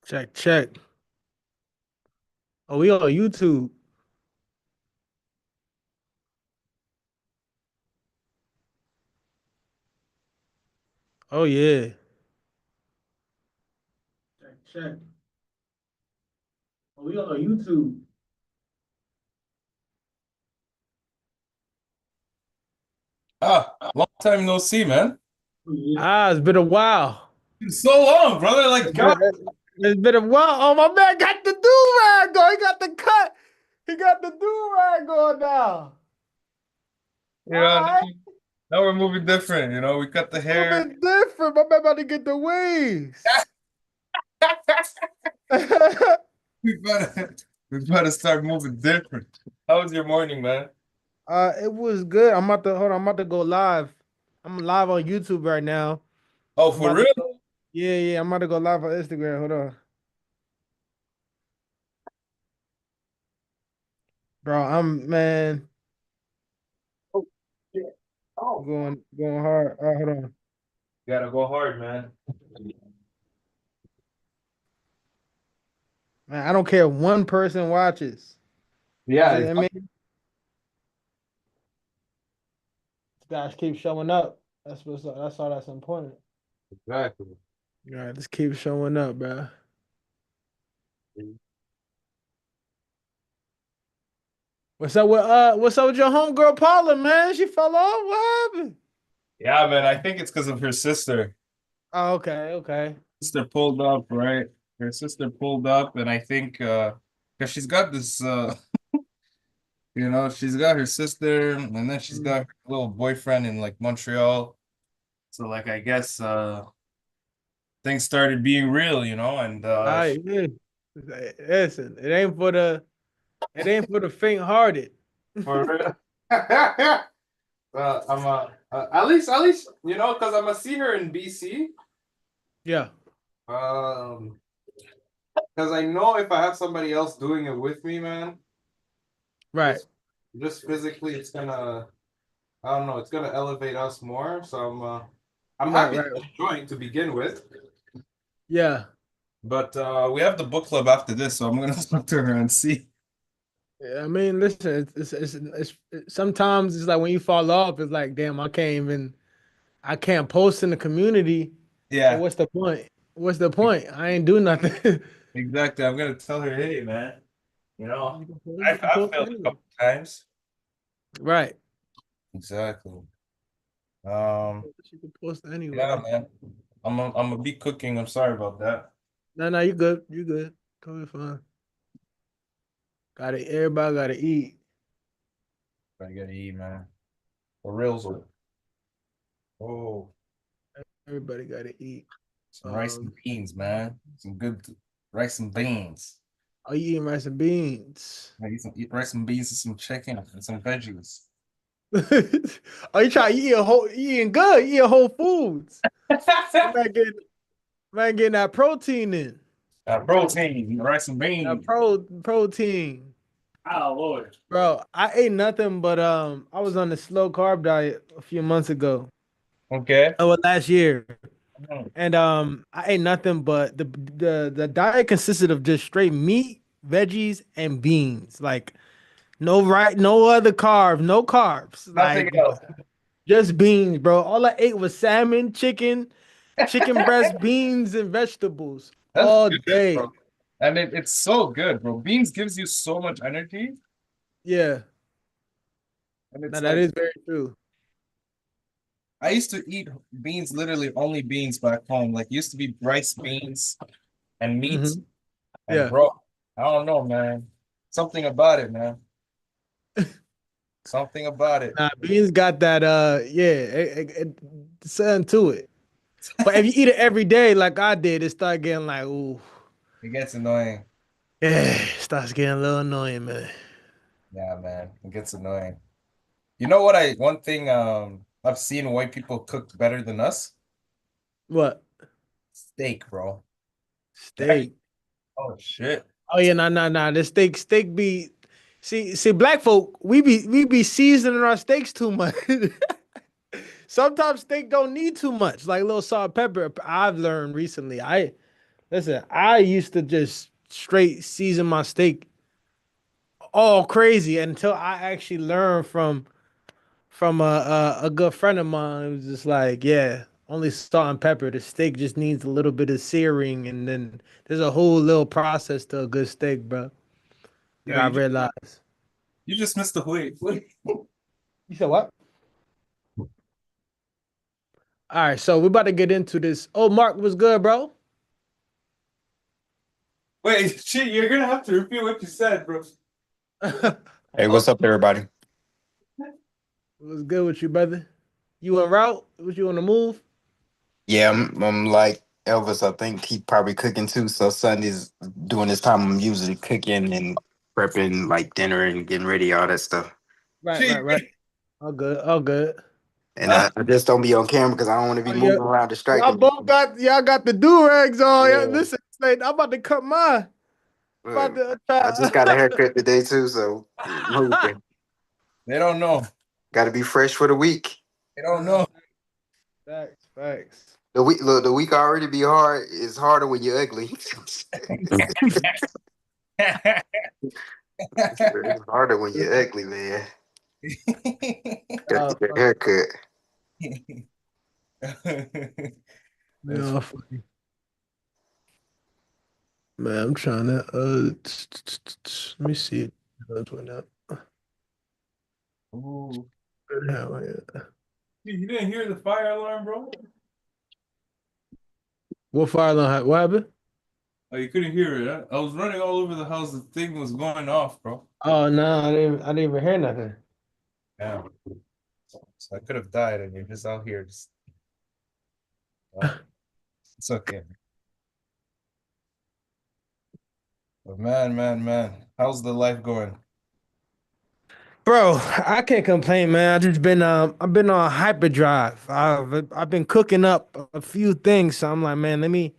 Check, check. Oh, we on YouTube. Oh yeah. Check, check. Oh, we on YouTube. Long time no see, man. Oh, yeah. It's been a while. It's so long, brother. Like, It's God, been a while. Oh, my man got the do-rag going. He got the cut. He got the do-rag going now. you All know, right. now we're moving different. We cut the hair. Moving different. My man about to get the wings. we better, we better start moving different. How was your morning, man? It was good. I'm about to hold on. I'm about to go live. I'm live on YouTube right now. Oh, I'm for about to real? go. Yeah, yeah. I'm about to go live on Instagram. Hold on. Bro, I'm man Oh, yeah. Oh, going hard. Hold on. you gotta go hard, man. Man, I don't care if one person watches. Yeah, I mean, guys keep showing up. That's all that's important. exactly. All right, let's keep showing up, bro. What's up with your homegirl Paula, man? She fell off. What happened? Yeah, man. I think it's because of her sister. Oh, okay, okay. Sister pulled up, right? Her sister pulled up, and I think because she's got this she's got her sister, and then she's Mm. got her little boyfriend in like Montreal. So like I guess things started being real, and All right, yeah. Listen, it ain't for the faint-hearted. for real. I'm at least because I'm gonna see her in BC. Yeah, Um, because I know if I have somebody else doing it with me, man, right, just just physically, it's gonna I don't know, it's gonna elevate us more. So I'm right, happy right. to join to begin with. Yeah. But we have the book club after this, so I'm gonna talk to her and see. Yeah, I mean, listen, sometimes it's like when you fall off, it's like, damn, I can't post in the community. So Yeah, what's the point? What's the point? I ain't do nothing. exactly. I'm gonna tell her, hey, man. You know, You can I've post failed a anyway. couple times. Right. Exactly. Um, You can post yeah, anyway. man. I'm gonna be cooking. I'm sorry about that. No, no, you good. You good. Totally fine. Everybody gotta eat. But I gotta eat, man. For reals. Oh, Everybody gotta eat. some rice and Um, beans, man. Some good rice and beans. are you eating rice and beans? Eat rice and beans and some chicken and some veggies. Are you trying to eat you eating good, you eating whole foods. You might get that protein in. Protein, rice and That beans. protein. Oh Lord. Bro, I ate nothing but I was on the slow carb diet a few months ago. Okay. Oh, well, last year. Mhm. And I ate nothing but the diet consisted of just straight meat, veggies, and beans. Like no other carbs, no carbs. Nothing Like else. just beans, bro. All I ate was salmon, chicken breast, beans, and vegetables That's all good, day. bro. And it's so good, bro. Beans gives you so much energy, Yeah, and now it's that like is very true. I used to eat beans, literally only beans back home. Like used to be rice, beans, and meat. Hmm. And Yeah. bro, I don't know, man. Something about it, man. Something about it. Nah, beans got that yeah, something to it. But if you eat it every day like I did, it start getting like, ooh, It gets annoying. yeah, it starts getting a little annoying, man. Yeah, man. It gets annoying. You know what one thing I've seen white people cook better than us? What? Steak, bro. That Steak. oh shit. Oh yeah, nah. The steak be see, black folk, we be seasoning our steaks too much. Sometimes steak don't need too much, like a little salt, pepper. I've learned recently. I Listen, I used to just straight season my steak all crazy until I actually learned from a good friend of mine. It was just like, yeah, only salt and pepper. The steak just needs a little bit of searing, and then there's a whole little process to a good steak, bro. That Yo, I realized. you just missed the wait. You said what? All right, so we're about to get into this. Oh, Mark was good, bro. Wait, shit, you're gonna have to repeat what you said, bro. It Hey, what's up, everybody? was good with you, brother. You en route? Was you on the move? Yeah, I'm like Elvis. I think he probably cooking too. So Sundays during this time, I'm usually cooking and prepping like dinner and getting ready, all that stuff. Right, right, Shit. right. All good, all good. And I just don't be on camera because I don't want to be Oh yeah, moving around y'all distracting both people. got y'all got the do rags on. Yeah, Yeah, listen, Slade, I'm about to cut mine. About but to I just got a try. haircut today too, so moving. They don't know. Got to be fresh for the week. They don't know. Facts, facts. The week, look, the week already be hard. It's harder when you're ugly. It's harder when you're ugly, man. Got to Uh, get a haircut. That's man, man, I'm trying to let me see. That's one up. Ooh. Yeah. You didn't hear the fire alarm, bro? What fire alarm? What happened? Oh, you couldn't hear it. Huh? I was running all over the house. The thing was going off, bro. Oh no, I didn't even hear nothing. Yeah. So I could have died, and you're just out here. Just, well, it's okay. But man, how's the life going? Bro, I can't complain, man. I just been I've been on hyperdrive. I've been cooking up a few things, so I'm like, man, let me.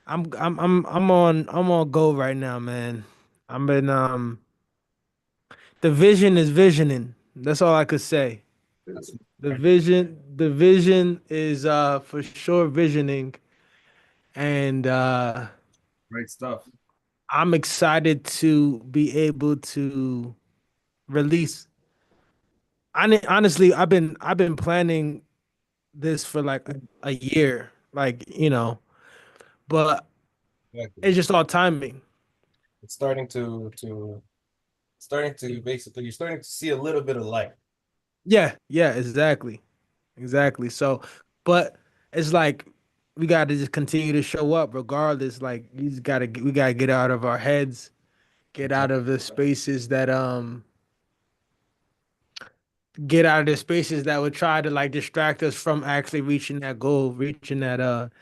I'm on go right now, man. I'm been the vision is visioning. That's all I could say. That's The vision is for sure visioning, and great stuff. I'm excited to be able to release. Honestly, I've been planning this for like a year, like but Exactly. it's just all timing. It's starting to basically you're starting to see a little bit of light. Yeah, yeah, exactly. So, but it's like we got to just continue to show up regardless. Like we gotta get out of our heads, get out of the spaces that get out of the spaces that would try to like distract us from actually reaching that goal, reaching that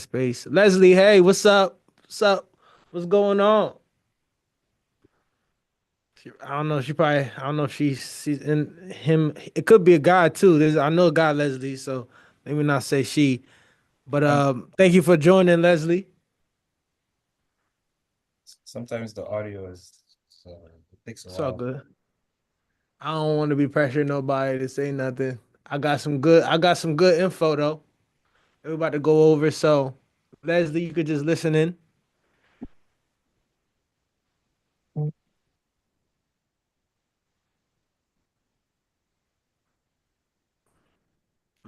space. Leslie, hey, what's up? What's up? What's going on? I don't know. She probably. I don't know if she's in him. It could be a guy too. I know a guy, Leslie. So let me not say she. But Um, thank you for joining, Leslie. Sometimes the audio is it takes a It's all while. good. I don't want to be pressuring nobody to say nothing. I got some good info though. We're about to go over. So Leslie, you could just listen in.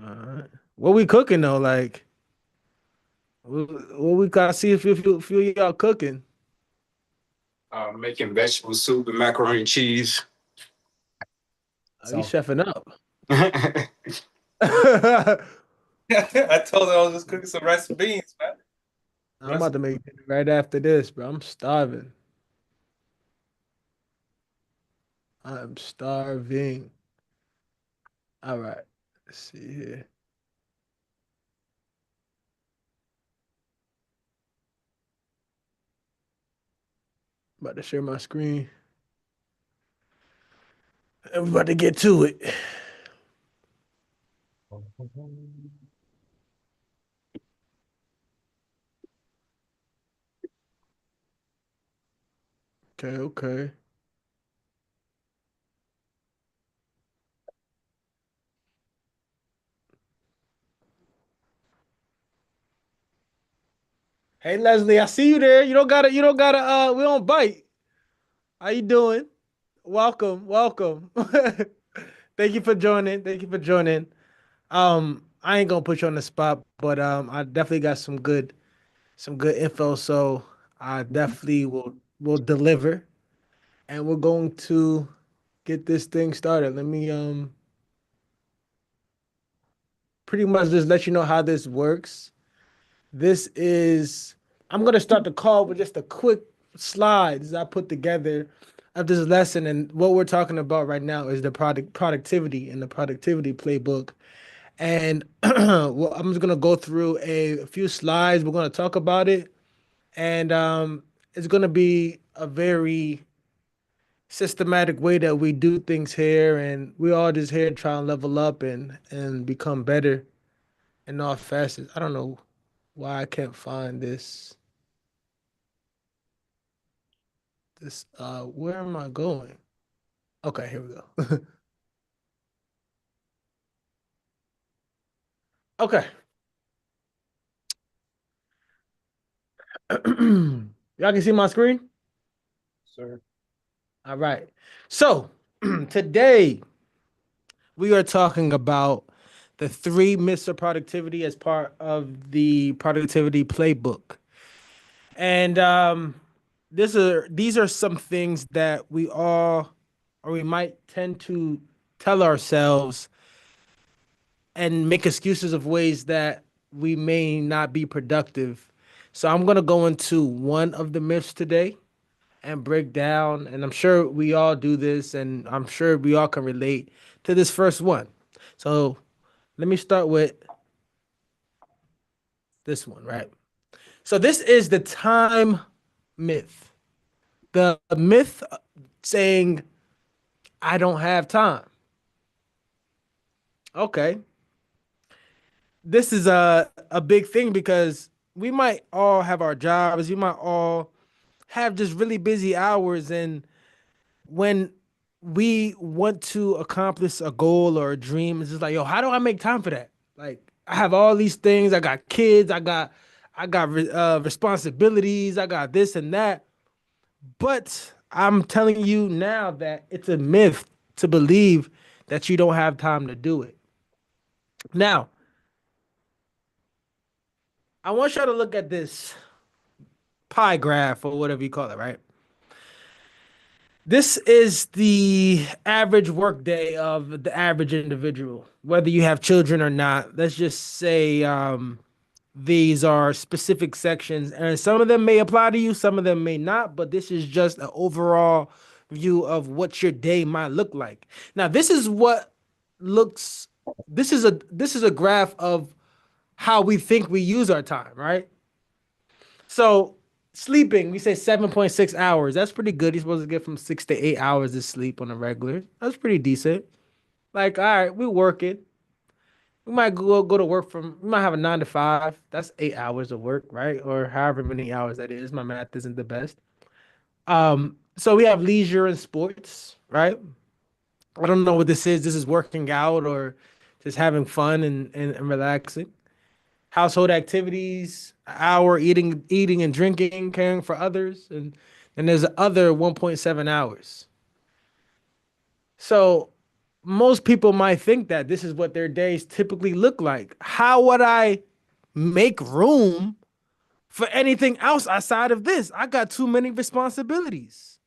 All right. What we cooking though? Like, what we gotta see if y'all cooking. Making vegetable soup and macaroni and cheese. Are you So chefing up? I'm I'm I told her I was just cooking some rice and beans, man. Rice about to make dinner right after this, bro. I'm starving. I'm starving. All right. Let's see here. About to share my screen. And we're about to get to it. Okay, okay. Hey Leslie, I see you there. You don't gotta we don't bite. How you doing? Welcome, welcome. Thank you for joining. Thank you for joining. I ain't gonna put you on the spot, but I definitely got some good info, so I definitely will deliver and we're going to get this thing started. Let me pretty much just let you know how this works. This is I'm gonna start the call with just a quick slides I put together of this lesson, and what we're talking about right now is the productivity and the productivity playbook. And well, I'm just gonna go through a few slides. We're gonna talk about it, and it's gonna be a very systematic way that we do things here, and we all just here trying to level up and become better in all facets. I don't know why I can't find this. Where am I going? Okay, here we go. Okay. Y'all can see my screen? Sir. All right. So today we are talking about the three myths of productivity as part of the productivity playbook. And these are some things that we all or we might tend to tell ourselves and make excuses of ways that we may not be productive. So I'm gonna go into one of the myths today and break down, and I'm sure we all do this, and I'm sure we all can relate to this first one. So let me start with this one, right? So this is the time myth. The myth saying I don't have time. Okay. This is a big thing because we might all have our jobs, we might all have just really busy hours, and when we want to accomplish a goal or a dream, it's just like, yo, how do I make time for that? Like, I have all these things. I got kids. I got responsibilities. I got this and that. But I'm telling you now that it's a myth to believe that you don't have time to do it. Now, I want y'all to look at this pie graph or whatever you call it, right? This is the average workday of the average individual, whether you have children or not. Let's just say these are specific sections, and some of them may apply to you, some of them may not, but this is just an overall view of what your day might look like. Now, looks this is a graph of how we think we use our time, right? So sleeping, we say 7.6 hours. That's pretty good. You're supposed to get from 6 to 8 hours of sleep on a regular. That's pretty decent. Like, all right, we working. We might go to work we might have a 9 to 5. That's 8 hours of work, right? Or however many hours that is. My math isn't the best. So we have leisure and sports, right? I don't know what this is. This is working out or just having fun and relaxing. Household activities, an hour eating and drinking, caring for others, and then there's other 1.7 hours. So most people might think that this is what their days typically look like. How would I make room for anything else outside of this? I got too many responsibilities.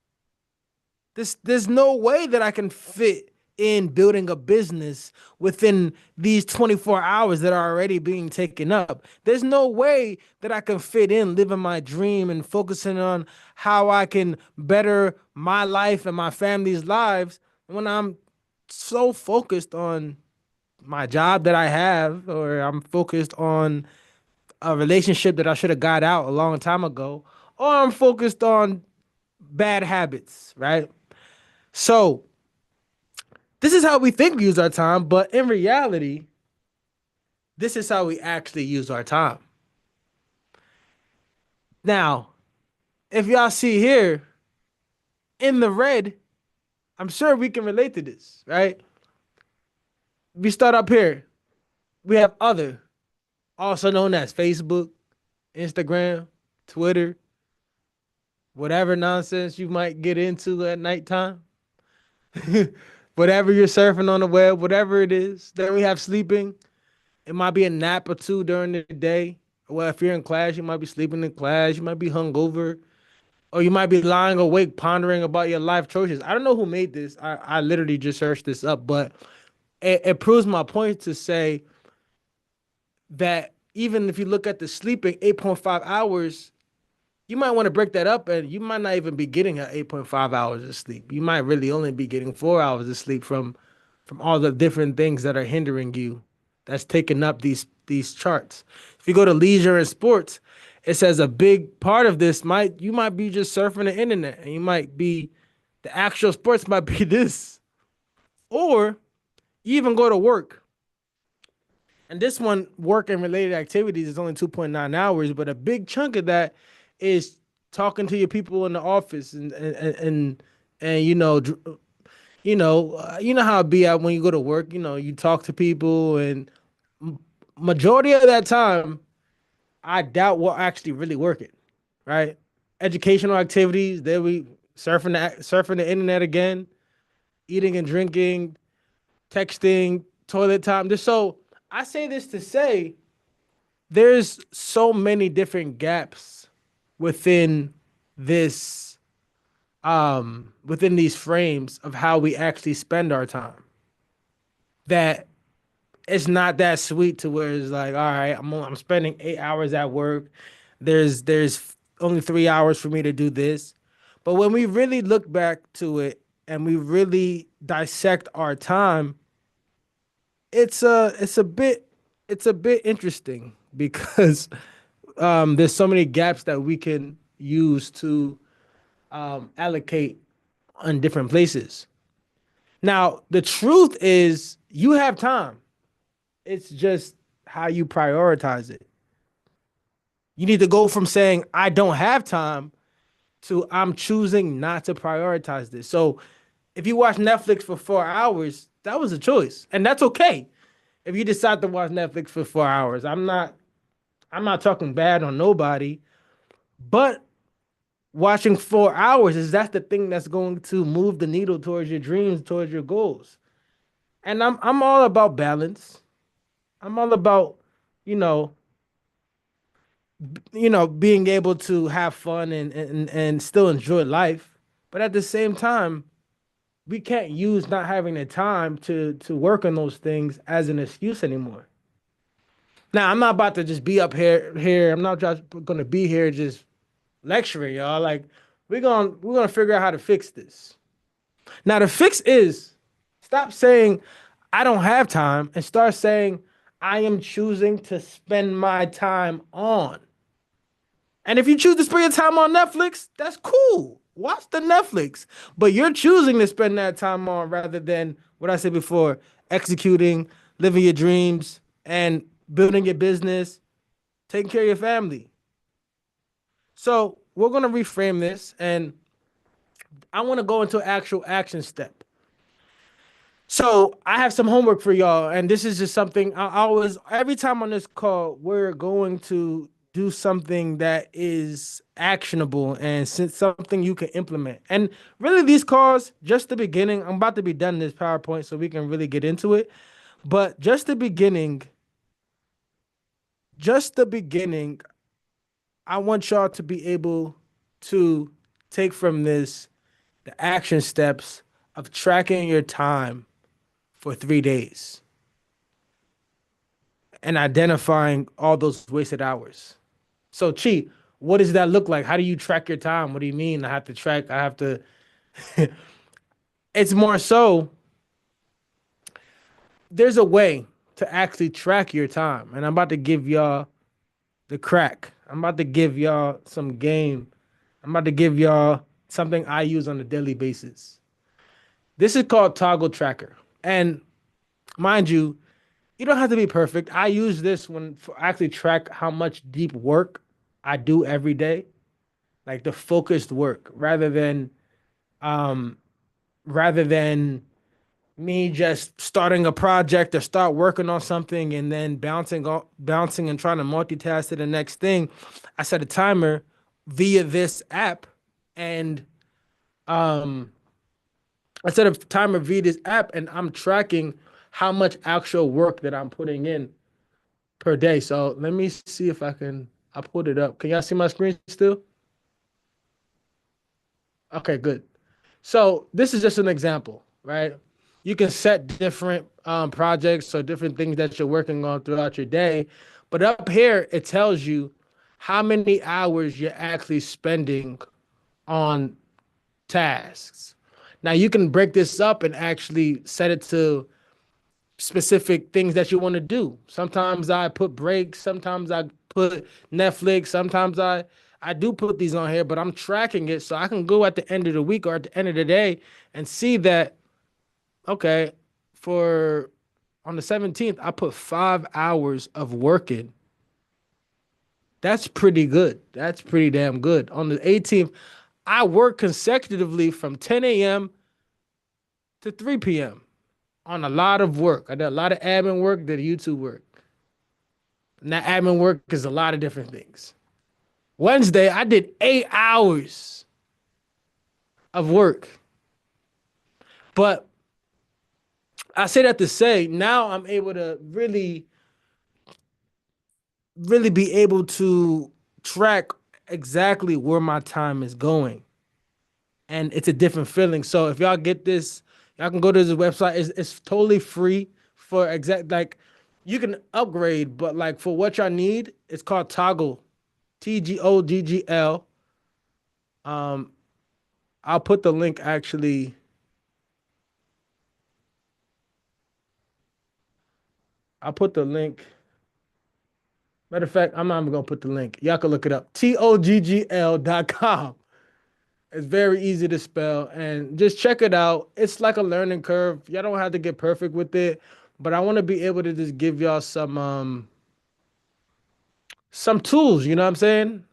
There's no way that I can fit in building a business within these 24 hours that are already being taken up. There's no way that I can fit in living my dream and focusing on how I can better my life and my family's lives when I'm so focused on my job that I have, or I'm focused on a relationship that I should have got out a long time ago, or I'm focused on bad habits, right? So this is how we think we use our time, but in reality, this is how we actually use our time. Now, if y'all see here in the red, I'm sure we can relate to this, right? We start up here. We have other, also known as Facebook, Instagram. Twitter, whatever nonsense you might get into at nighttime, whatever you're surfing on the web, whatever it is. Then we have sleeping. It might be a nap or two during the day. Well, if you're in class, you might be sleeping in class. You might be hungover, or you might be lying awake pondering about your life choices. I don't know who made this. I literally just searched this up, but it proves my point to say that even if you look at the sleeping 8.5 hours, you might want to break that up, and you might not even be getting 8.5 hours of sleep. You might really only be getting 4 hours of sleep from all the different things that are hindering you. That's taking up these charts. If you go to leisure and sports, it says a big part of this you might be just surfing the internet, and you might be the actual sports might be this, or you even go to work. And this one, work and related activities, is only 2.9 hours, but a big chunk of that is talking to your people in the office and you know how it be out when you go to work. You know, you talk to people, and majority of that time, I doubt we're actually really working, right? Educational activities, there we surfing the internet again, eating and drinking, texting, toilet time. So I say this to say there's so many different gaps within this within these frames of how we actually spend our time, that it's not that sweet to where it's like, all right, I'm spending 8 hours at work. There's only 3 hours for me to do this. But when we really look back to it and we really dissect our time, it's a bit interesting because there's so many gaps that we can use to allocate on different places. Now, the truth is you have time. It's just how you prioritize it. You need to go from saying I don't have time to I'm choosing not to prioritize this. So if you watch Netflix for 4 hours, that was a choice. And that's okay. If you decide to watch Netflix for 4 hours, I'm not talking bad on nobody, but watching 4 hours, is that the thing that's going to move the needle towards your dreams, towards your goals? And I'm all about balance. I'm all about, you know, being able to have fun and still enjoy life. But at the same time, we can't use not having the time to work on those things as an excuse anymore. Now, I'm not about to just be up here. I'm not just gonna be here just lecturing y'all. Like we're gonna figure out how to fix this. Now, the fix is stop saying I don't have time and start saying I am choosing to spend my time on. And if you choose to spend your time on Netflix, that's cool. Watch the Netflix. But you're choosing to spend that time on rather than what I said before, executing, living your dreams, and building your business, taking care of your family. So we're going to reframe this, and I want to go into actual action step. So I have some homework for y'all, and this is just something I always, every time on this call, we're going to do something that is actionable and since something you can implement. And really, these calls, just the beginning. I'm about to be done this PowerPoint, so we can really get into it. But just the beginning, I want y'all to be able to take from this the action steps of tracking your time for 3 days and identifying all those wasted hours. So, Chi, what does that look like? How do you track your time? What do you mean? I have to. It's more so there's a way to actually track your time. And I'm about to give y'all the crack. I'm about to give y'all some game. I'm about to give y'all something I use on a daily basis. This is called Toggle Tracker. And mind you, you don't have to be perfect. I use this when I actually track how much deep work I do every day, like the focused work, um, rather than me just starting a project or start working on something and then bouncing and trying to multitask to the next thing. I set a timer via this app, and um I set a timer via this app, and I'm tracking how much actual work that I'm putting in per day. So let me see if I put it up. Can y'all see my screen still? Okay, good. So this is just an example, right? You can set different projects or different things that you're working on throughout your day, but up here it tells you how many hours you're actually spending on tasks. Now you can break this up and actually set it to specific things that you want to do. Sometimes I put breaks, sometimes I put Netflix, sometimes I do put these on here, but I'm tracking it so I can go at the end of the week or at the end of the day and see that okay, for on the 17th I put 5 hours of working. That's pretty good. That's pretty damn good. On the 18th, I work consecutively from 10 a.m. to 3 p.m. on a lot of work. I did a lot of admin work, did YouTube work. And that admin work is a lot of different things. Wednesday, I did 8 hours of work. But I say that to say now I'm able to really be able to track exactly where my time is going. And it's a different feeling. So if y'all get this, y'all can go to this website. It's totally free for exact like you can upgrade, but like for what y'all need, it's called Toggle. TGOGGL. Um, I'll put the link actually. I'll put the link. Matter of fact, I'm not even gonna put the link. Y'all can look it up. TOGGL.com. It's very easy to spell and just check it out. It's like a learning curve. Y'all don't have to get perfect with it, but I want to be able to just give y'all some tools, you know what I'm saying?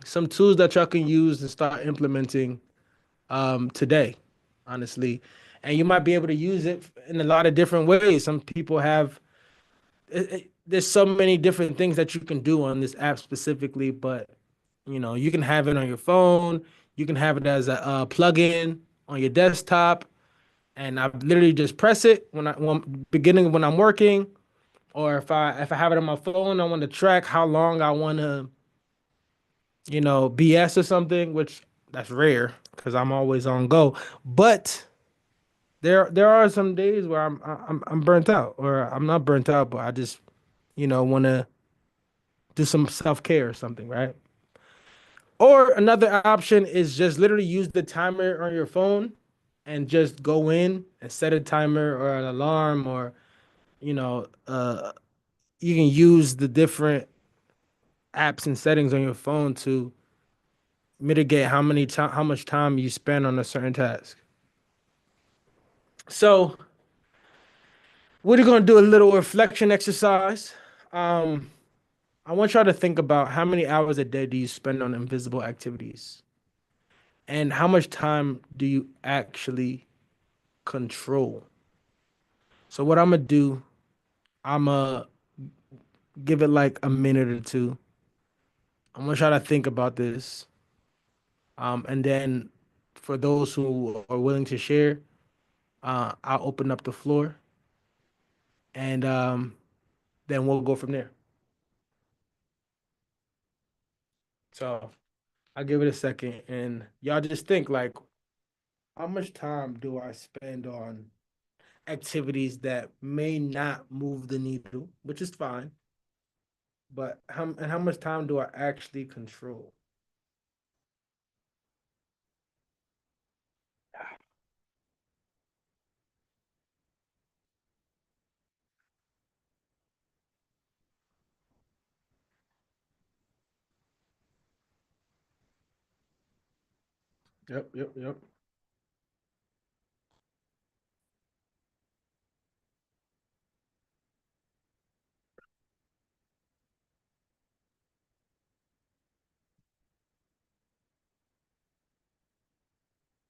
Some tools that y'all can use and start implementing today, honestly. And you might be able to use it in a lot of different ways. Some people have there's so many different things that you can do on this app specifically, but you know, you can have it on your phone, you can have it as a plug-in on your desktop, and I literally just press it when I'm working, or if I have it on my phone, I want to track how long I want to, BS or something, which that's rare because I'm always on go. But there are some days where I'm burnt out, or I'm not burnt out, but I just want to do some self-care or something, right? Or another option is just literally use the timer on your phone and just go in and set a timer or an alarm, or you know, uh, you can use the different apps and settings on your phone to mitigate how much time you spend on a certain task. So we're gonna do a little reflection exercise. Um, I want y'all to think about how many hours a day do you spend on invisible activities, and how much time do you actually control. So what I'm gonna do, I'm gonna give it like a minute or two. I'm gonna try to think about this. And then for those who are willing to share, I'll open up the floor, and then we'll go from there. So I'll give it a second, and y'all just think like, how much time do I spend on activities that may not move the needle, which is fine, but how much time do I actually control? Yep, yep, yep.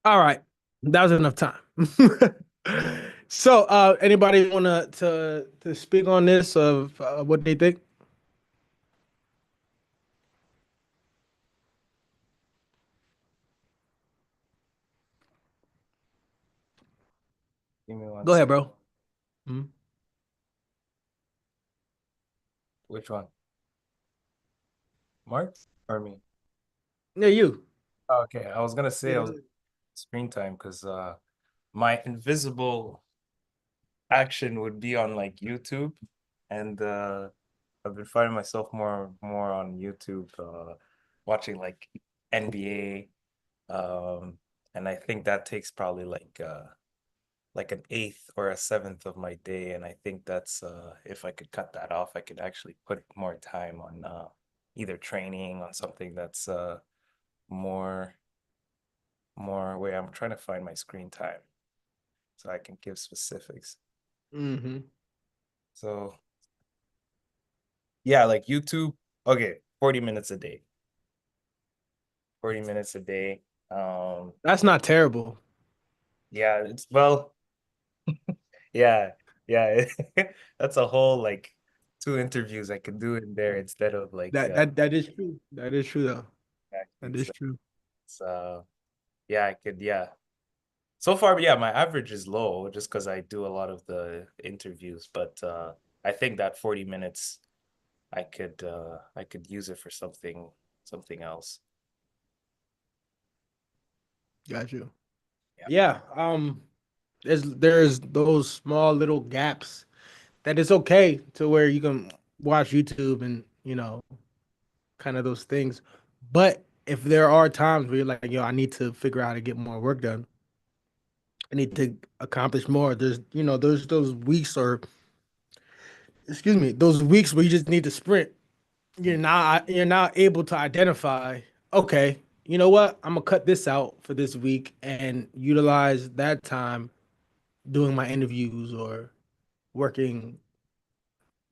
All right, that was enough time. So, anybody wanna to speak on this of what they think? Give me one Go ahead, sec. bro. Mhm. Which one? Mark or me? Yeah, you. Okay, I was gonna say I Yeah. was screen time because my invisible action would be on like YouTube, and I've been finding myself more on YouTube, watching like NBA, and I think that takes probably like an eighth or a seventh of my day, and I think that's if I could cut that off, I could actually put more time on either training on something that's more more where I'm trying to find my screen time so I can give specifics. Mm-hmm. So yeah, like YouTube, okay, 40 minutes a day. 40 minutes a day. Um, That's not terrible. yeah, it's well, yeah, yeah. That's a whole like two interviews I could do in there instead of like That is true. That is true though. That actually. is So true. it's yeah, I could yeah. So far, yeah, my average is low just because I do a lot of the interviews, but I think that 40 minutes I could use it for something else. Got you. Yeah. Yeah. There's those small little gaps that it's okay to where you can watch YouTube and kind of those things. But if there are times where you're like, yo, I need to figure out how to get more work done. I need to accomplish more. There's those weeks or excuse me, those weeks where you just need to sprint. You're not able to identify, okay, you know what? I'm gonna cut this out for this week and utilize that time doing my interviews or working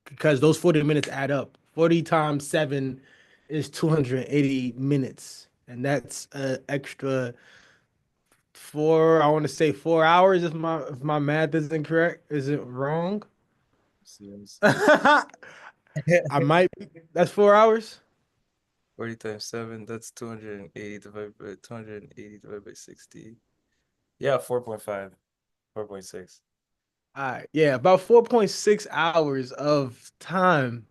because those 40 minutes add up. 40 times 7 is 280 minutes. And that's an extra I want to say 4 hours if my math is incorrect. Is it wrong? Seems I might that's 4 hours. 40 times 7, that's 280 divided by 60. Yeah, 4.5, 4.6. All right, yeah, about 4.6 hours of time.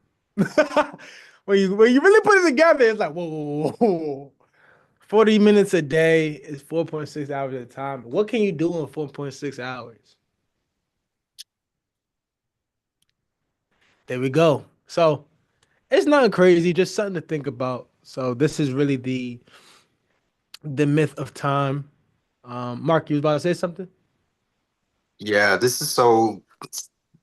When you really put it together, it's like, whoa, whoa, whoa, whoa. 40 minutes a day is 4.6 hours at a time. What can you do in 4.6 hours? There we go. So it's nothing crazy, just something to think about. So this is really the myth of time. Mark, you was about to say something? Yeah, this is so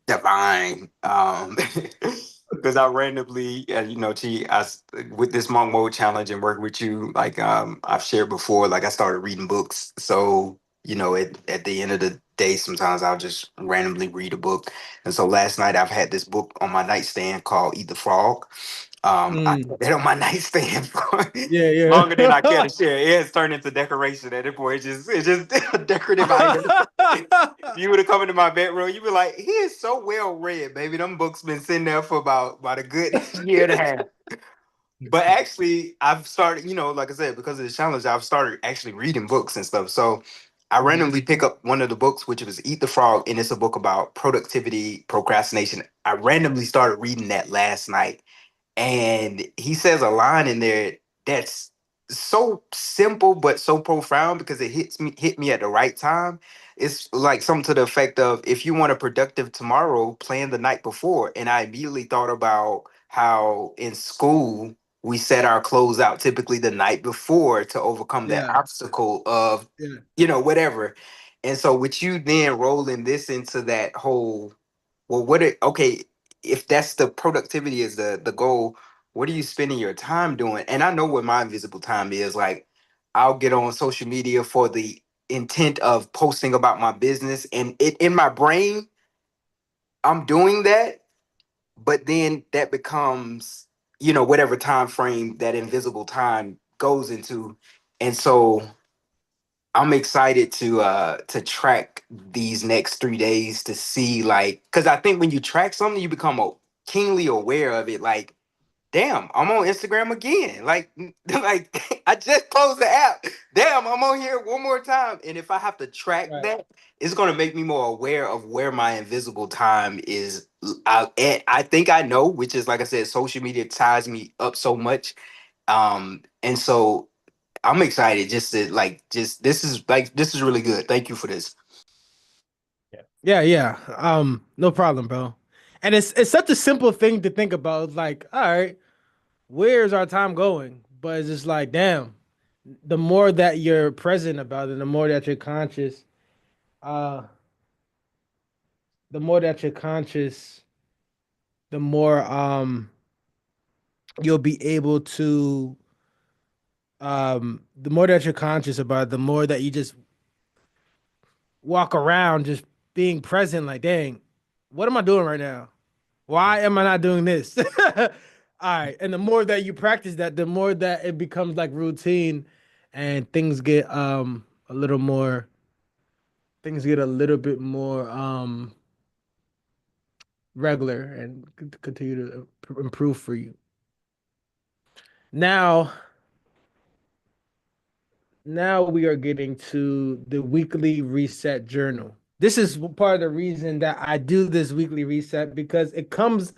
divine. Because I randomly, with this monk mode challenge and working with you, like I've shared before, like I started reading books. So, at the end of the day, sometimes I'll just randomly read a book. And so last night I've had this book on my nightstand called Eat the Frog. I Mm, had that on my nightstand for yeah, longer than I care yeah. to share. It has turned into decoration at this point. It's just a decorative item. If you would have come into my bedroom, you'd be like, he is so well read, baby. Them books been sitting there for about a good year and a half. But actually, I've started, like I said, because of the challenge, I've started actually reading books and stuff. So I Mhm. randomly pick up one of the books, which was Eat the Frog, and it's a book about productivity, procrastination. I randomly started reading that last night, and he says a line in there that's so simple but so profound because it hit me at the right time. It's like something to the effect of, if you want a productive tomorrow, plan the night before. And I immediately thought about how in school we set our clothes out typically the night before to overcome that Yeah, obstacle of yeah. whatever. And so with you then rolling this into that whole, well, okay, if that's the productivity is the goal, what are you spending your time doing? And I know what my invisible time is. Like, I'll get on social media for the intent of posting about my business, and it in my brain, I'm doing that, but then that becomes, whatever time frame that invisible time goes into. And so I'm excited to track these next 3 days to see, like, because I think when you track something, you become keenly aware of it. Like, damn, I'm on Instagram again. Like, like I just closed the app. Damn, I'm on here one more time. And if I have to track Right. that, it's gonna make me more aware of where my invisible time is at. I think I know, which is like I said, social media ties me up so much. And so I'm excited just to like just this is really good. Thank you for this. Yeah, yeah. No problem, bro. And it's such a simple thing to think about. It's like, all right, where's our time going? But it's just like, damn, the more that you're present about it, the more that you're conscious, uh, the more that you're conscious, the more you'll be able to the more that you're conscious about it, the more that you just walk around just being present, like, dang, what am I doing right now? Why am I not doing this? All right. And the more that you practice that, the more that it becomes like routine and a little more things get a little bit more regular and continue to improve for you. Now, now we are getting to the weekly reset journal. This is part of the reason that I do this weekly reset because it comes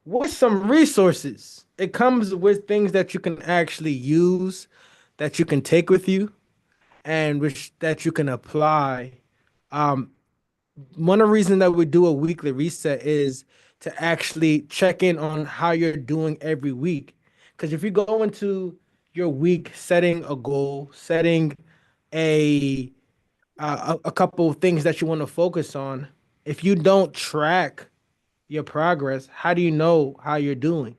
with some resources. It comes with things that you can actually use, that you can take with you, and which that you can apply. Um, One of the reasons that we do a weekly reset is to actually check in on how you're doing every week. Because if you go into your week setting a goal, setting a a couple of things that you want to focus on, if you don't track your progress, how do you know how you're doing?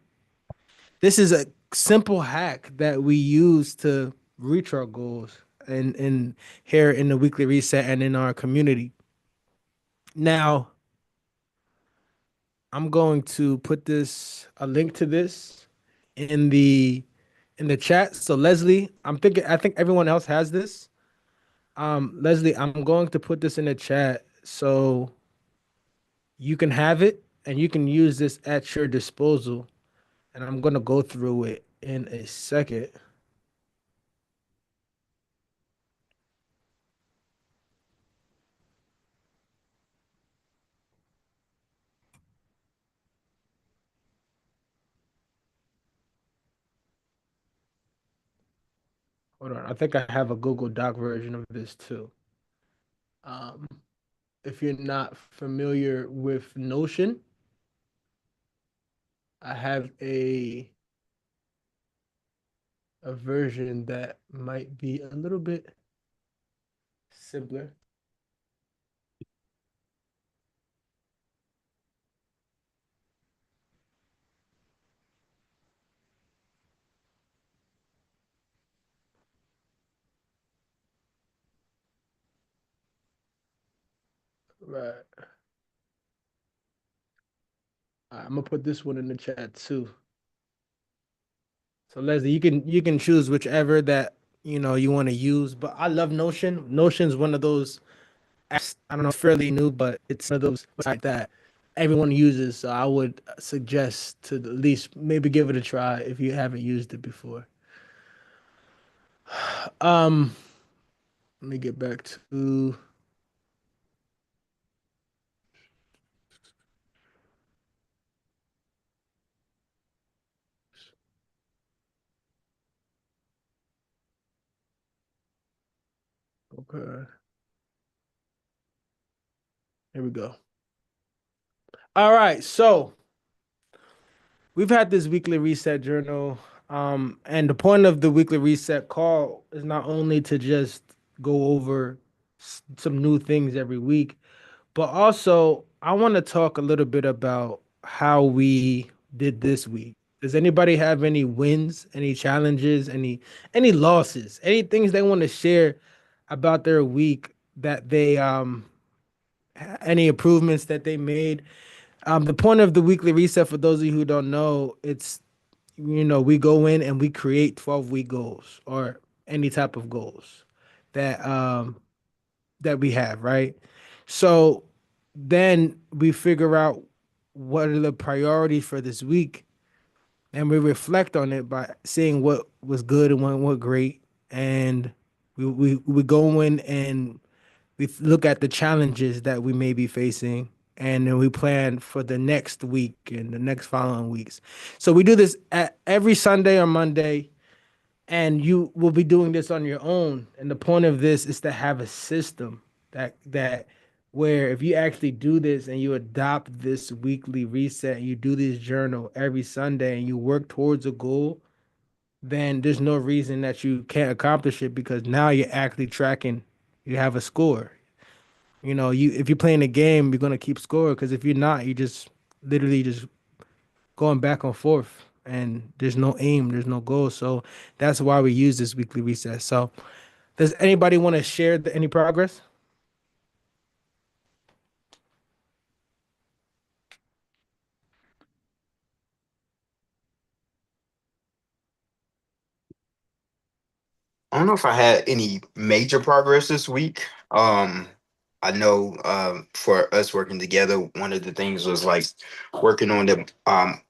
This is a simple hack that we use to reach our goals and here in the weekly reset and in our community. Now, I'm going to put this a link to this in the chat. So Leslie, I think everyone else has this. Leslie, I'm going to put this in the chat so you can have it and you can use this at your disposal. And I'm going to go through it in a second. Hold on. I think I have a Google Doc version of this too. Um, if you're not familiar with Notion, I have a version that might be a little bit simpler. Right. I'm gonna put this one in the chat too. So Leslie, you can choose whichever that you want to use. But I love Notion. Notion's one of those apps, I don't know, fairly new, but it's one of those sites that everyone uses. So I would suggest to at least maybe give it a try if you haven't used it before. Um, Let me get back to okay. Here we go. All right, so we've had this weekly reset journal. And the point of the weekly reset call is not only to just go over some new things every week, but also I want to talk a little bit about how we did this week. Does anybody have any wins, any challenges, any losses, any things they want to share about their week that they any improvements that they made? The point of the weekly reset, for those of you who don't know, it's we go in and we create 12-week goals or any type of goals that that we have, right? So then we figure out what are the priorities for this week, and we reflect on it by seeing what was good and what went great, and we go in and we look at the challenges that we may be facing, and then we plan for the next week and the next following weeks. So we do this at every Sunday or Monday, and you will be doing this on your own. And the point of this is to have a system that where if you actually do this and you adopt this weekly reset and you do this journal every Sunday and you work towards a goal, then there's no reason that you can't accomplish it because now you're actually tracking. You have a score. You know, you if you're playing a game, you're gonna keep score because if you're not, you just literally just going back and forth and there's no aim, there's no goal. So that's why we use this weekly reset. So does anybody want to share any progress? I don't know if I had any major progress this week. I know for us working together, one of the things was like working on the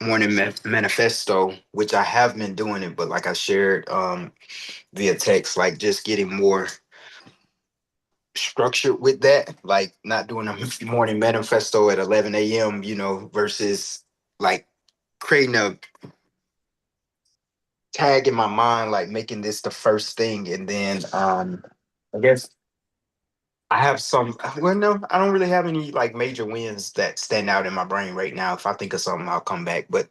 morning manifesto, which I have been doing it, but like I shared via text, like just getting more structured with that, like not doing a morning manifesto at 11 a.m., versus like creating a tag in my mind, like making this the first thing. And then I guess I have some, well, no, I don't really have any like major wins that stand out in my brain right now. If I think of something, I'll come back. But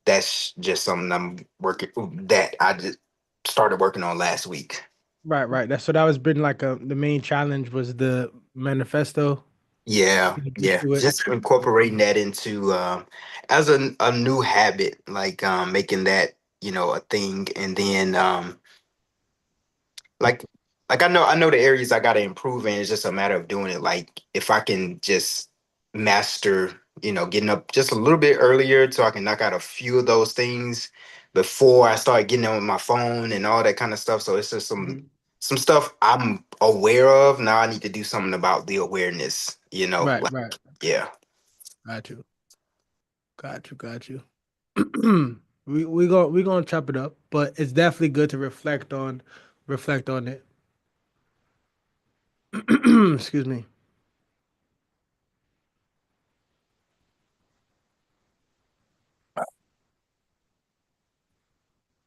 that's just something I'm working that I just started working on last week. Right, right. That's so that was been like the main challenge was the manifesto. Yeah, You get yeah. to it. Just incorporating that into as a new habit, like making that, a thing. And then like I know the areas I gotta improve in. It's just a matter of doing it. Like if I can just master, getting up just a little bit earlier so I can knock out a few of those things before I start getting on my phone and all that kind of stuff. So it's just Mhm. some stuff I'm aware of. Now I need to do something about the awareness, Right, like right. yeah. Got you. Got you. Got you. We gonna chop it up, but it's definitely good to reflect on it. Excuse me.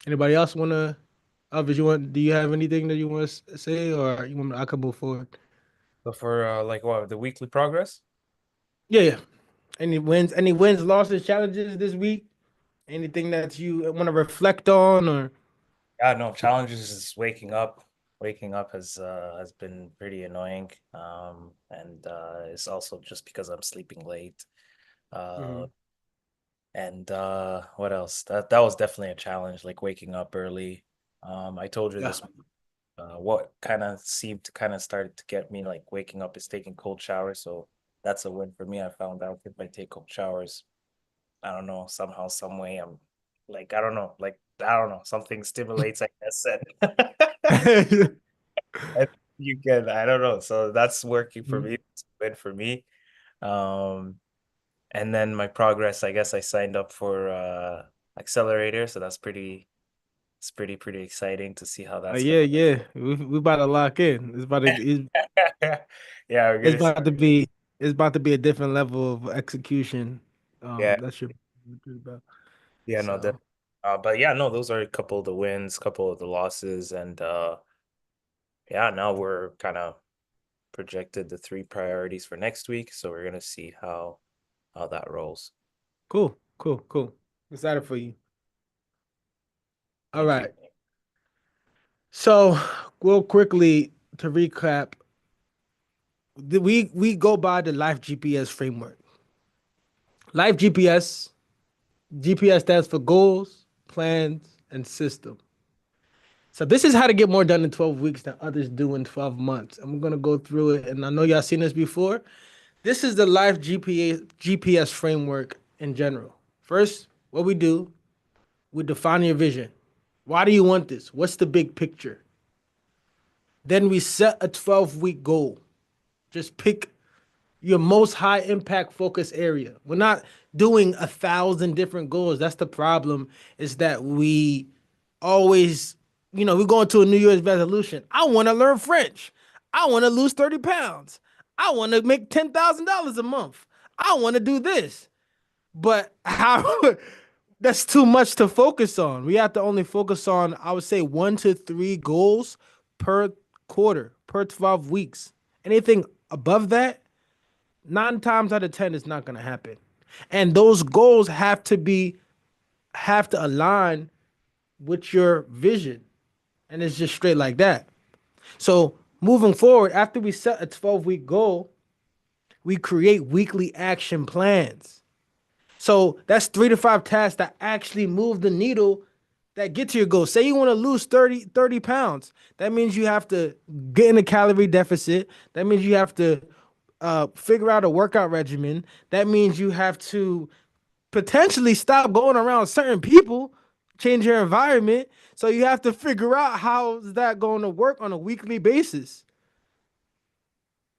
Anybody else wanna? Alvis, do you have anything that you want to say, or you want I can move forward? So for like what, the weekly progress? Yeah, yeah. Any wins, losses, challenges this week? Anything that you want to reflect on, or Yeah, no, challenges is waking up. Waking up has been pretty annoying. And it's also just because I'm sleeping late. Uh Mhm. and what else? That was definitely a challenge, like waking up early. I told you Yeah. this what kind of seemed to kind of started to get me like waking up is taking cold showers. So that's a win for me. I found out if I take cold showers, I don't know, somehow, some way, I'm like, I don't know, something stimulates, I guess. And you can, I don't know. So that's working for Mhm. me. It's a win for me. Um, and then my progress, I guess I signed up for accelerator. So it's pretty exciting to see how that's Yeah, gonna. yeah. We about to lock in. Yeah, we're It's gonna see. about to be it's about to be a different level of execution. Yeah, That's your about. yeah, no, So but yeah, no, those are a couple of the wins, couple of the losses, and yeah, now we're kind of projected the three priorities for next week, so we're gonna see how that rolls. cool, cool, cool. Excited for you. All Thank you. right. So real quickly to recap, we go by the Life GPS framework. Life GPS stands for goals, plans, and system. So this is how to get more done in 12 weeks than others do in 12 months. I'm gonna go through it, and I know y'all seen this before. This is the Life GPS framework in general. First, what we do, we define your vision. Why do you want this? What's the big picture? Then we set a 12-week goal. Just pick your most high impact focus area. We're not doing 1,000 different goals. That's the problem, is that we always, we go into a New Year's resolution. I want to learn French. I want to lose 30 pounds. I want to make $10,000 a month. I want to do this. But how that's too much to focus on. We have to only focus on, I would say, 1 to 3 goals per quarter, per 12 weeks. Anything above that, 9 times out of 10 is not going to happen. And those goals have to align with your vision. And it's just straight like that. So moving forward, after we set a 12-week goal, we create weekly action plans. So that's 3 to 5 tasks that actually move the needle, that get to your goal. Say you want to lose 30 pounds. That means you have to get in a calorie deficit. That means you have to figure out a workout regimen. That means you have to potentially stop going around certain people, change your environment. So you have to figure out how's that going to work on a weekly basis,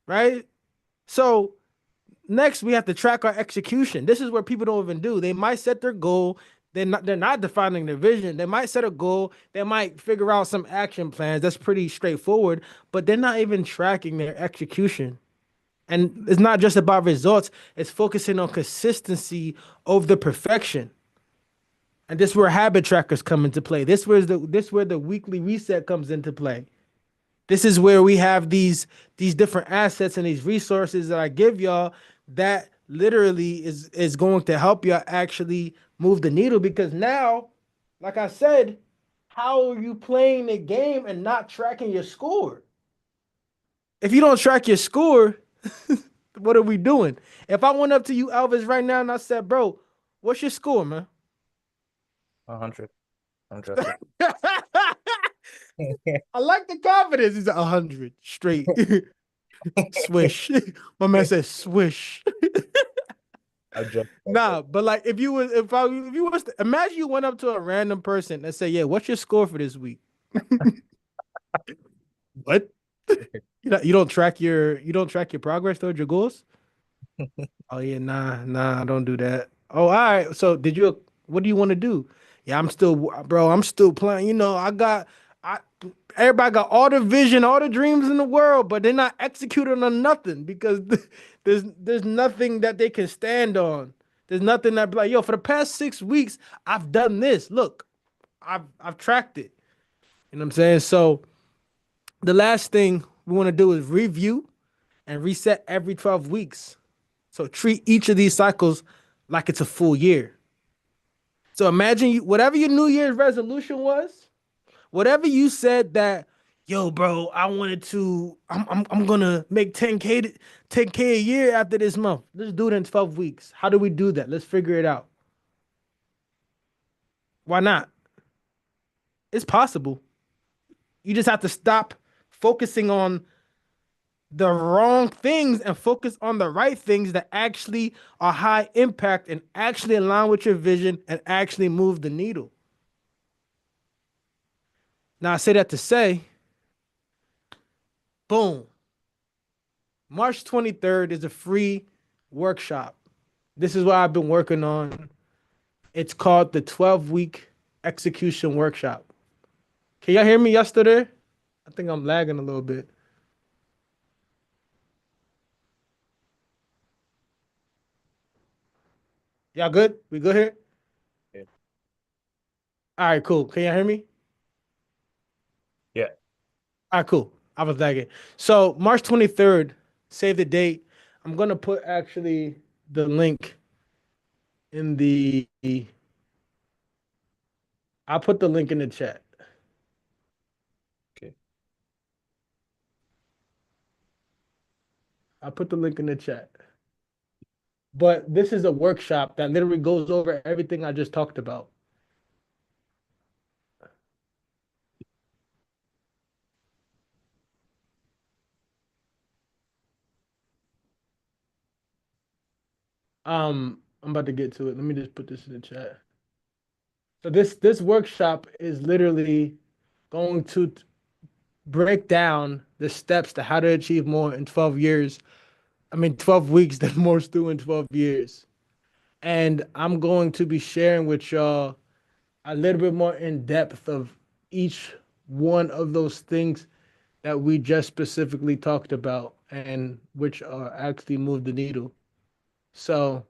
right? So next, we have to track our execution. This is where people don't even do. They might set their goal. They're not defining their vision. They might set a goal. They might figure out some action plans. That's pretty straightforward, but they're not even tracking their execution. And it's not just about results. It's focusing on consistency over the perfection. And this is where habit trackers come into play. This where the weekly reset comes into play. This is where we have these different assets and these resources that I give y'all that literally is going to help y'all actually move the needle, because now, like I said, how are you playing the game and not tracking your score? If you don't track your score, what are we doing? If I went up to you, Elvis, right now and I said, bro, what's your score, man? 100. I'm joking. I like the confidence. He's at 100 straight. Swish. My man said swish. I'm joking. Nah, but like if you was to, imagine you went up to a random person and say, "Yeah, what's your score for this week?" What? You don't track your progress towards your goals? Oh yeah, nah, don't do that. Oh, all right. So what do you want to do? Yeah, I'm still playing. I everybody got all the vision, all the dreams in the world, but they're not executing on nothing, because there's nothing that they can stand on. There's nothing that be like, yo, for the past 6 weeks, I've done this. Look, I've tracked it. You know what I'm saying? So the last thing we want to do is review and reset every 12 weeks. So treat each of these cycles like it's a full year. So imagine whatever your New Year's resolution was, whatever you said that, yo, bro, I'm gonna make 10K a year after this month. Let's do it in 12 weeks. How do we do that? Let's figure it out. Why not? It's possible. You just have to stop focusing on the wrong things and focus on the right things that actually are high impact and actually align with your vision and actually move the needle. Now, I say that to say, boom, March 23rd is a free workshop. This is what I've been working on. It's called the 12-week execution workshop. Can y'all hear me yesterday? I think I'm lagging a little bit. Y'all good? We good here? Yeah. All right, cool. Can y'all hear me? Yeah. All right, cool. I was lagging. So March 23rd, save the date. I'm gonna put actually the link in the. I'll put the link in the chat. Okay. I'll put the link in the chat. But this is a workshop that literally goes over everything I just talked about. I'm about to get to it. Let me just put this in the chat. So this workshop is literally going to break down the steps to how to achieve more in 12 years I mean, 12 weeks than most do in 12 years. And I'm going to be sharing with y'all a little bit more in depth of each one of those things that we just specifically talked about and which actually move the needle. So,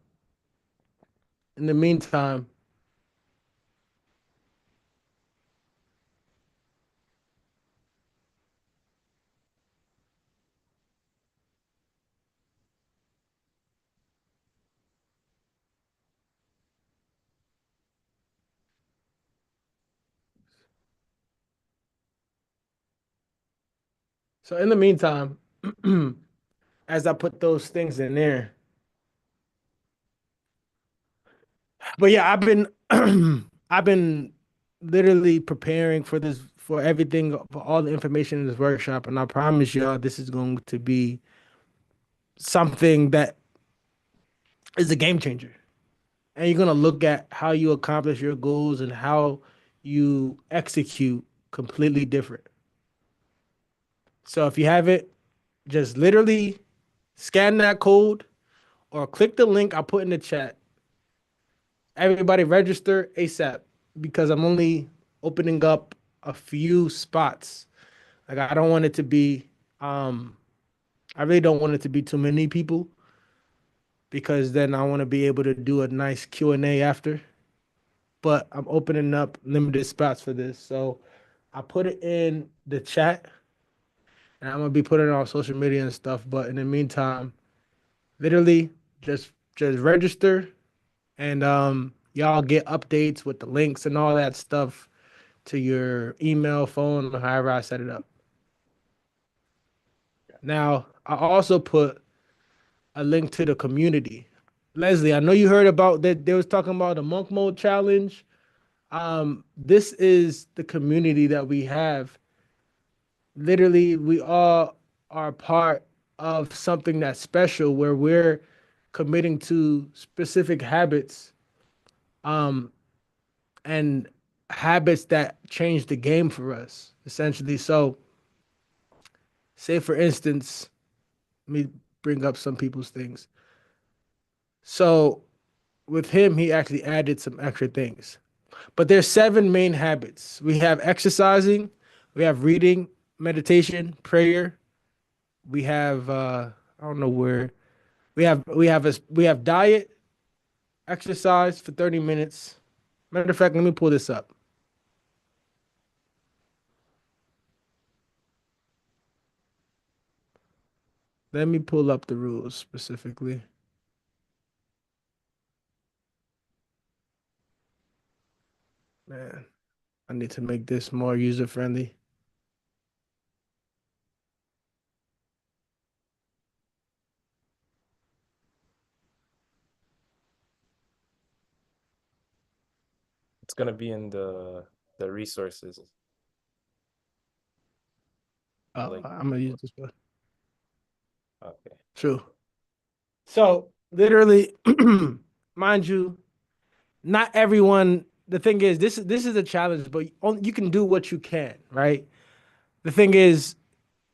in the meantime, so in the meantime, as I put those things in there, but yeah, I've been literally preparing for this, for everything, for all the information in this workshop, and I promise y'all this is going to be something that is a game changer. And you're gonna look at how you accomplish your goals and how you execute completely different. So if you have it, just literally scan that code or click the link I put in the chat. Everybody register ASAP because I'm only opening up a few spots. Like I don't want it to be I really don't want it to be too many people because then I want to be able to do a nice Q&A after. But I'm opening up limited spots for this. So I put it in the chat and I'm gonna be putting it on social media and stuff. But in the meantime, literally just register and y'all get updates with the links and all that stuff to your email, phone, or however I set it up. Now, I also put a link to the community. Leslie, I know you heard about that. They was talking about the monk mode challenge. This is the community that we have. Literally, we all are part of something that's special where we're committing to specific habits, um, and habits that change the game for us, essentially. So, say for instance, let me bring up some people's things. So, with him, he actually added some extra things. But there's seven main habits. We have exercising, we have reading, meditation, prayer. We have I don't know where we have diet, exercise for 30 minutes. Matter of fact, let me pull this up. Let me pull up the rules specifically. Man, I need to make this more user friendly. It's gonna be in the resources. Like, I'm gonna use this one. okay. True. So literally, mind you, not everyone. The thing is, this is a challenge, but you can do what you can, right? The thing is,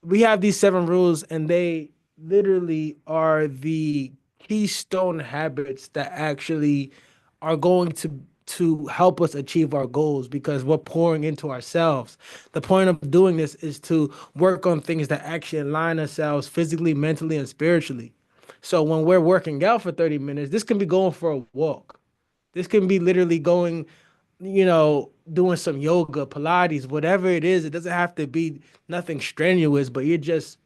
we have these seven rules, and they literally are the keystone habits that actually are going to help us achieve our goals because we're pouring into ourselves. The point of doing this is to work on things that actually align ourselves physically, mentally, and spiritually. So when we're working out for 30 minutes, this can be going for a walk. This can be literally going, doing some yoga, Pilates, whatever it is. It doesn't have to be nothing strenuous, but you're just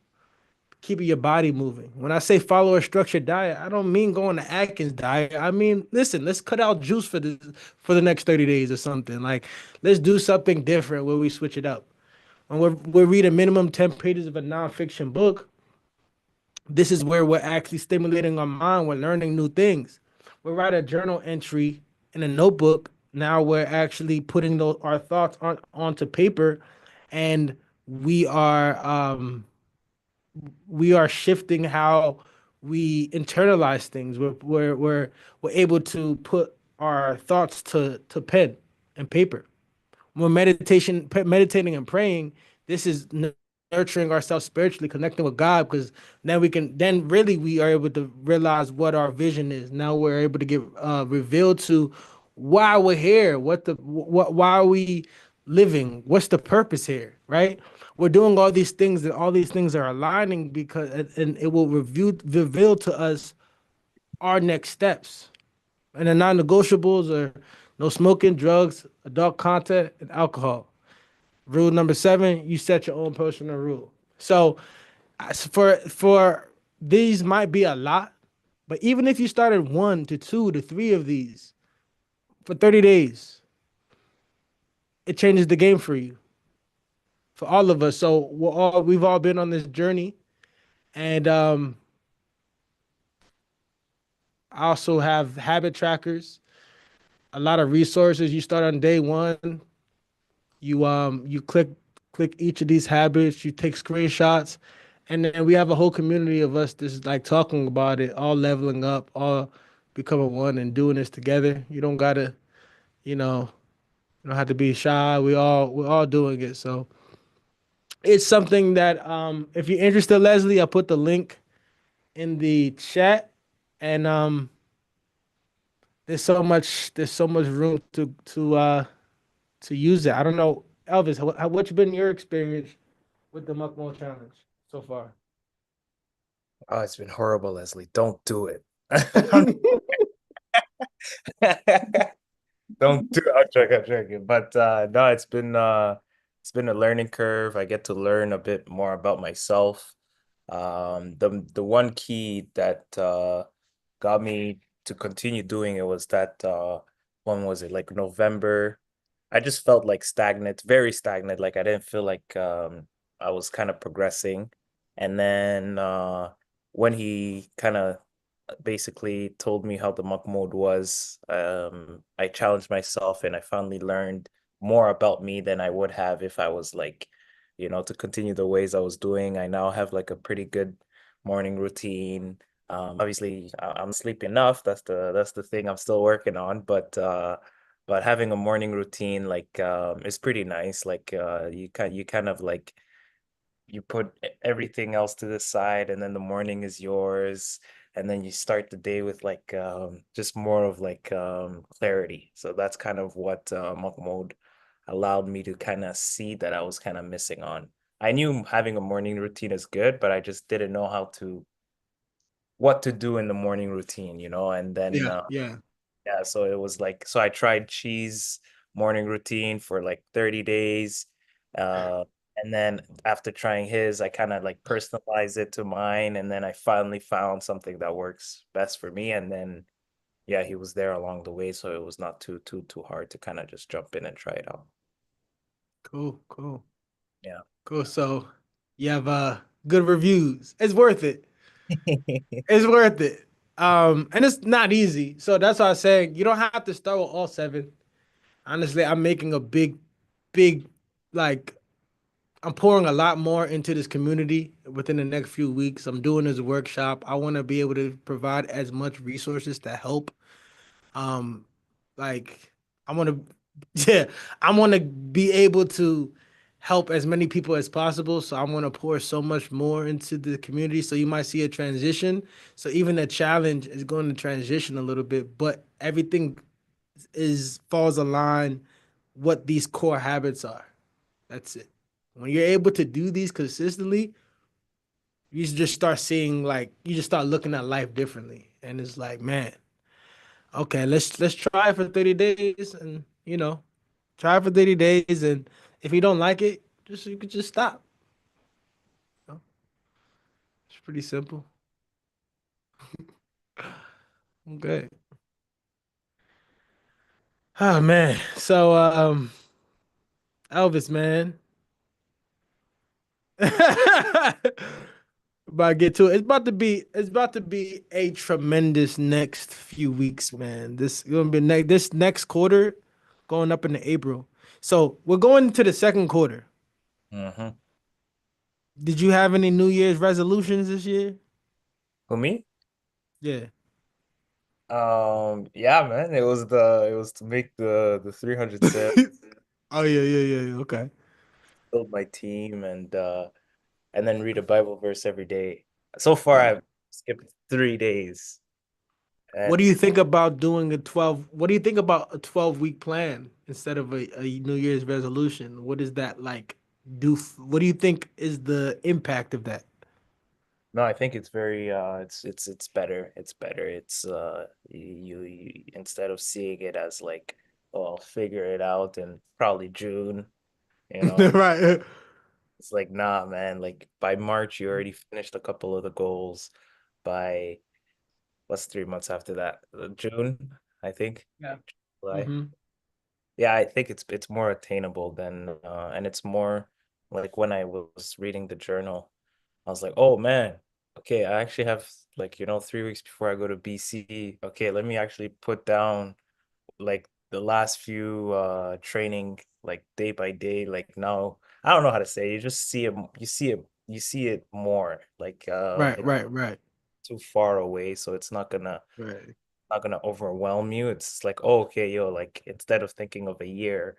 keeping your body moving. When I say follow a structured diet, I don't mean going to Atkins diet. I mean, listen, let's cut out juice for the next 30 days or something. Like, let's do something different where we switch it up. When we're reading minimum 10 pages of a nonfiction book, this is where we're actually stimulating our mind. We're learning new things. We write a journal entry in a notebook. Now we're actually putting our thoughts onto paper, and we are shifting how we internalize things. We're able to put our thoughts to pen and paper. When meditating and praying, this is nurturing ourselves spiritually, connecting with God, because then really we are able to realize what our vision is. Now we're able to get revealed to why we're here, why are we living, what's the purpose here, right? We're doing all these things, and all these things are aligning because, and it will reveal to us our next steps. And the non-negotiables are no smoking, drugs, adult content, and alcohol. Rule number 7, you set your own personal rule. So for these might be a lot, but even if you started 1 to 2 to 3 of these for 30 days, it changes the game for you, for all of us. So we've all been on this journey, and I also have habit trackers, a lot of resources. You start on day 1, you click each of these habits, you take screenshots, and then we have a whole community of us that's like talking about it, all leveling up, all becoming one and doing this together. You don't gotta, you know, you don't have to be shy. We're all doing it. So it's something that if you're interested, Leslie, I'll put the link in the chat. And there's so much room to use it. I don't know, Elvis, what's been your experience with the Muckmo challenge so far? Oh, it's been horrible, Leslie. Don't do it. Don't do it. I'm joking. But no, it's been a learning curve. I get to learn a bit more about myself. The one key that got me to continue doing it was that when was it? Like November. I just felt like stagnant, very stagnant. Like I didn't feel like I was kind of progressing. And then when he kind of basically told me how the monk mode was, I challenged myself and I finally learned more about me than I would have if I was like, to continue the ways I was doing. I now have like a pretty good morning routine. Obviously, I'm sleeping enough. That's the thing I'm still working on, but having a morning routine like is pretty nice. Like you kind of like you put everything else to the side and then the morning is yours and then you start the day with like just more of like clarity. So that's kind of what monk mode allowed me to kind of see that I was kind of missing on. I knew having a morning routine is good, but I just didn't know what to do in the morning routine, and then Yeah, yeah. yeah, so it was like, so I tried cheese morning routine for like 30 days. Uh, and then after trying his, I kind of like personalized it to mine. And then I finally found something that works best for me. And then, yeah, he was there along the way. So it was not too hard to kind of just jump in and try it out. Cool, cool, Yeah. cool. So you have good reviews. It's worth it. It's worth it. And it's not easy. So that's why I say you don't have to start with all 7. Honestly, I'm making a big, like, I'm pouring a lot more into this community within the next few weeks. I'm doing this workshop. I want to be able to provide as much resources to help. Um, like I want to, yeah, I want to be able to help as many people as possible. So I want to pour so much more into the community. So you might see a transition. So even the challenge is going to transition a little bit, but everything is falls align what these core habits are. That's it. When you're able to do these consistently, you just start seeing, like, you just start looking at life differently. And it's like, man, okay, let's try it for 30 days and try it for 30 days, and if you don't like it, you could just stop. You know? It's pretty simple. Okay. Oh man. So Elvis, man. About to get to it. It's about to be a tremendous next few weeks, man. This gonna be this next quarter going up into April. So we're going into the second quarter. Mm-hmm. Did you have any New Year's resolutions this year? For me? Yeah. Yeah, man, it was to make the 300 sale, Oh yeah, yeah, yeah, yeah. Okay. build my team, and and then read a Bible verse every day. So far, I've skipped 3 days, What do and you think about doing a 12? What do you think about a 12-week plan instead of a New Year's resolution? What does that like do? What do you think is the impact of that? no, I think it's very it's better. It's better. It's you instead of seeing it as like, oh, I'll figure it out in probably June, you know. Right. It's like, nah, man, like by March you already finished a couple of the goals. By what's 3 months after that? June, I think. Yeah. July. Hmm. Yeah, I think it's more attainable than and it's more like when I was reading the journal, I was like, oh man, okay, I actually have like, 3 weeks before I go to BC. Okay, let me actually put down like the last few training like day by day. Like now, I don't know how to say it. You just see it, you see it more. Like Right. it's Right. Right. too far away, so it's Right. not gonna overwhelm you. It's like, oh, okay, yo, like instead of thinking of a year,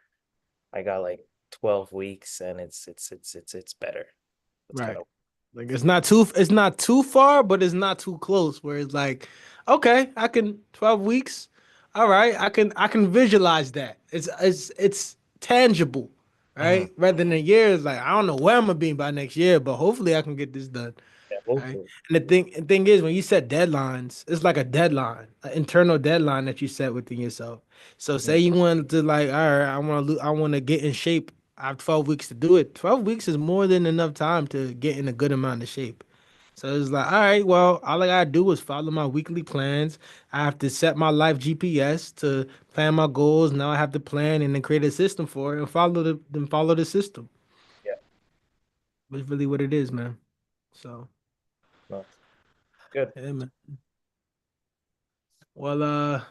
I got like 12 weeks and it's better. It's kind Right. of Like it's not too far, but it's not too close. Where it's like, okay, I can 12 weeks. All right, I can visualize that. It's tangible, Mhm. right? Rather than years, like I don't know where I'm gonna be by next year, but hopefully I can get this done. Yeah, Right. hopefully. And the thing is, when you set deadlines, it's like a deadline, an internal deadline that you set within yourself. So say Mhm. you want to like, all right, I want to get in shape. I have 12 weeks to do it. 12 weeks is more than enough time to get in a good amount of shape. So it's like, all right, well, all I gotta do is follow my weekly plans. I have to set my life GPS to plan my goals. Now I have to plan and then create a system for it and follow the system. Yeah, That's really what it is, man. So, no, good. yeah, man. Well,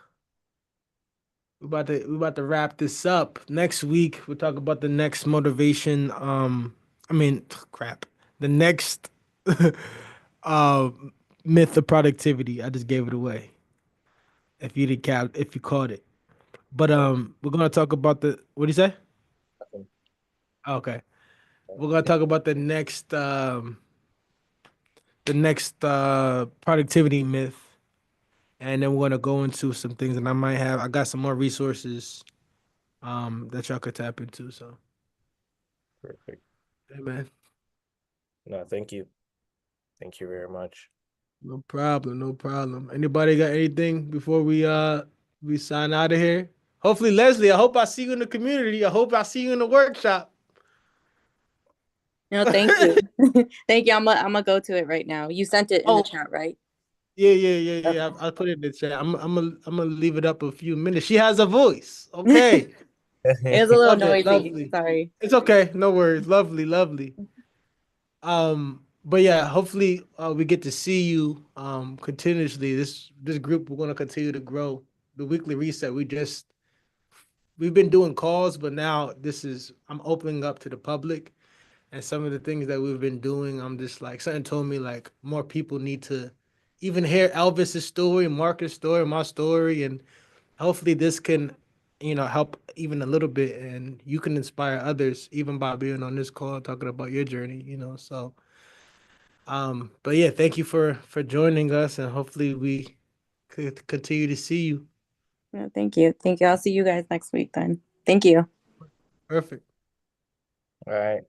we about to wrap this up. Next week we'll talk about the next motivation. I mean, crap. The next uh myth of productivity. I just gave it away. If you caught it. But Oh, we're gonna talk about what do you say? nothing. Okay. We're gonna talk about the next productivity myth. And then we're gonna go into some things that I got some more resources that y'all could tap into. So, Perfect. hey man. No, thank you. Thank you very much. No problem, no problem. Anybody got anything before we sign out of here? Hopefully, Leslie, I hope I see you in the community. I hope I see you in the workshop. No, thank you. Thank you. I'm gonna go to it right now. You sent it in the Oh, chat, right? yeah, yeah, yeah, Okay. yeah. I put it in the chat. I'm gonna leave it up a few minutes. She has a voice. Okay. It was a little Love it. noisy. Lovely. Sorry. It's okay. No worries. Lovely, lovely. But yeah, hopefully we get to see you continuously. This group we're gonna continue to grow. The weekly reset, we've been doing calls, but now I'm opening up to the public and some of the things that we've been doing. I'm just like something told me like more people need to even hear Elvis's story, Marcus' story, my story, and hopefully this can, help even a little bit, and you can inspire others even by being on this call talking about your journey. So, but yeah, thank you for joining us, and hopefully we could continue to see you. No, thank you. Thank you. I'll see you guys next week then. Thank you. Perfect. All right.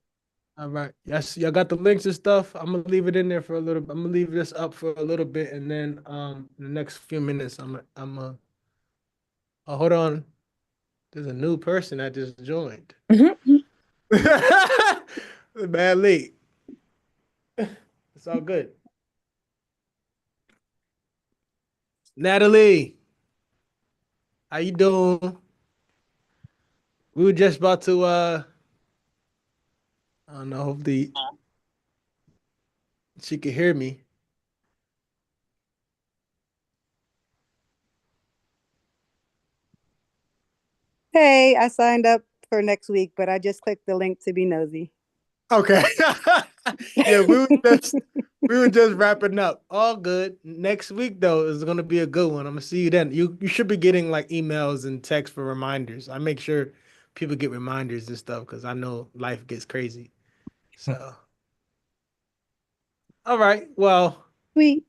All right. Yes, y'all got the links and stuff. I'm gonna leave it in there for a little. I'm gonna leave this up for a little bit, and then in the next few minutes, oh, hold on. There's a new person that just joined. Bad late. It's all good. Natalie, how you doing? We were just about to I don't know, hopefully she could hear me. Hey, I signed up for next week, but I just clicked the link to be nosy. Okay. Yeah, we were just wrapping up. All good. Next week though is gonna be a good one. I'm gonna see you then. You should be getting like emails and texts for reminders. I make sure people get reminders and stuff because I know life gets crazy. So All right. Well. Sweet.